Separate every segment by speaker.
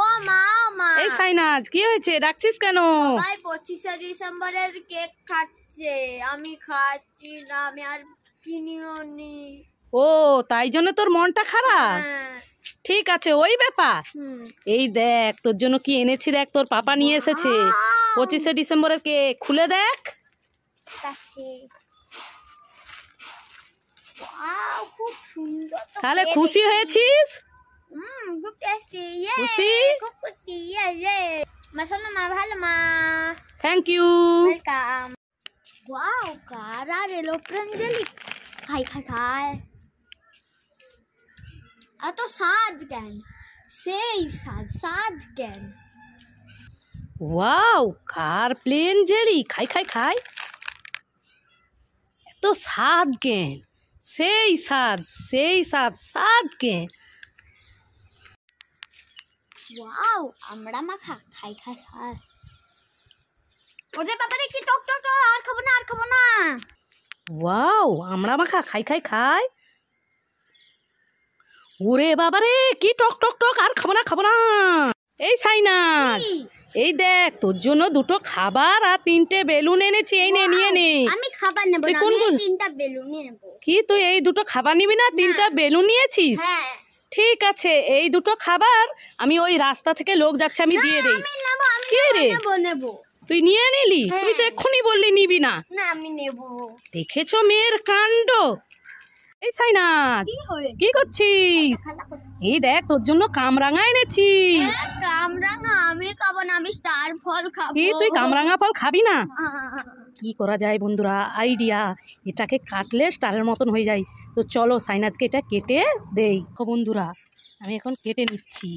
Speaker 1: ও মা
Speaker 2: এই সাইনাজ কি হয়েছে, ডাকছিস কেন?
Speaker 1: ভাই 25শে ডিসেম্বরের কেক খাচ্ছে, আমি খাচ্ছি না, আমি আর কিনিও নি।
Speaker 2: ও তাই জন্য তোর মনটা খারাপ? ঠিক আছে, ওই ব্যাপার। এই দেখ তোর জন্য কি এনেছি, দেখ তোর পাপা নিয়ে এসেছে 25শে ডিসেম্বরের কেক, খুলে দেখ।
Speaker 1: খুব সুন্দর,
Speaker 2: তাহলে খুশি হয়েছিস?
Speaker 1: খুব টেস্টি,
Speaker 2: খুশি?
Speaker 1: খুব খুশি, মাশাআল্লাহ মা, ভালো মা,
Speaker 2: থ্যাংক ইউ,
Speaker 1: ওয়েলকাম। ওয়াও, কারা রেলো প্রেঞ্জেলি, খাই খাই খাই, এত স্বাদ কেন, সেই স্বাদ কেন।
Speaker 2: ওয়াও, কার প্লেন জেলি, খাই খাই খাই, এত স্বাদ কেন, সেই স্বাদ স্বাদ কেন।
Speaker 1: ওয়াও, আমরা মাখা, খাই খাই খাই, ওরে বাবারে কি টক টক টক, আর খাবো না, আর খাবো না।
Speaker 2: ওয়াও, আমরা মাখা, খাই খাই খাই, ওরে বাবারে কি টক টক টক, আর খাবো না, খাবো না। এই সাইনাজ, এই দেখ তোর জন্য দুটো খাবার আর 3টে বেলুন এনেছি, এই নে, নিয়ে নে।
Speaker 1: আমি খাবার নেব না, আমি 3টা বেলুন নেব।
Speaker 2: কি তুই এই দুটো খাবার নিবি না? 3টা বেলুন নিয়েছিস?
Speaker 1: হ্যাঁ
Speaker 2: ঠিক আছে, এই দুটো খাবার আমি ওই রাস্তা থেকে লোক যাচ্ছে, আমি দিয়ে দেই।
Speaker 1: আমি নেব, আমি
Speaker 2: কি রে,
Speaker 1: নেব।
Speaker 2: তুই নিয়ে নিলি? তুই তো এক্ষুনি বললি নিবি না।
Speaker 1: না আমি নেব।
Speaker 2: দেখেছো মেয়ের কাণ্ড। এই সাইনাজ কি করছিস? এই দেখ তোর জন্য কামরাঙা এনেছি।
Speaker 1: কামরাঙা আমি খাবো না, আমি স্টার ফল খাবো।
Speaker 2: কি তুই কামরাঙা ফল খাবি না? কি করা যায় বন্ধুরা, আইডিয়া, এটাকে কাটলে স্টারের মতন হয়ে যায়। তো চলো সাইনাজকে এটা কেটে দেই। বন্ধুরা আমি এখন কেটে নিচ্ছি,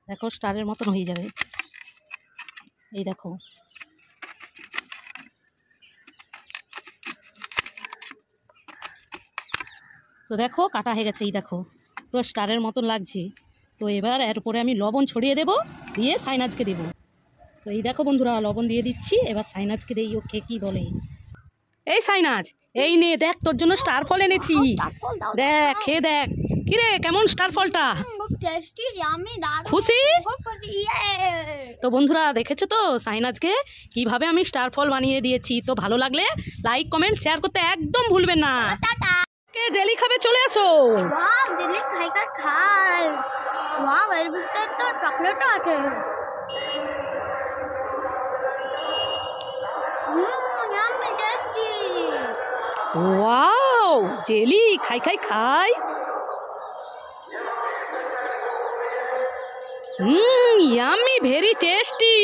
Speaker 2: দেখো স্টারের মতন হয়ে যাবে। এই দেখো, তো দেখো কাটা হয়ে গেছে, এই দেখো পুরো স্টারের মতন লাগছে। তো এবার এর উপরে আমি লবণ ছড়িয়ে দেব, দিয়ে সাইনাজকে দেবো। তো এই দেখো বন্ধুরা লবণ দিয়ে দিচ্ছি, এবার সাইনাজকে দেই, ওকে কি বলে। এই সাইনাজ, এই নে দেখ তোর জন্য স্টার ফল এনেছি, দেখ খেয়ে দেখ। কিরে কেমন স্টার ফলটা? খুশি? তো বন্ধুরা দেখেছো তো সাইনাজকে কিভাবে আমি স্টার ফল বানিয়ে দিয়েছি। তো ভালো লাগলে লাইক কমেন্ট শেয়ার করতে একদম ভুলবেন না। কে জেলি খাবে চলে আসো।
Speaker 1: ওয়াও, জেলি খাই খাই খাই। ওয়াও, এর ভিতরে তো চকলেটও আছে। Yummy tasty.
Speaker 2: ওয়াও, জেলি খাই খাই খাই, ইয়াম্মি ভেরি টেস্টি।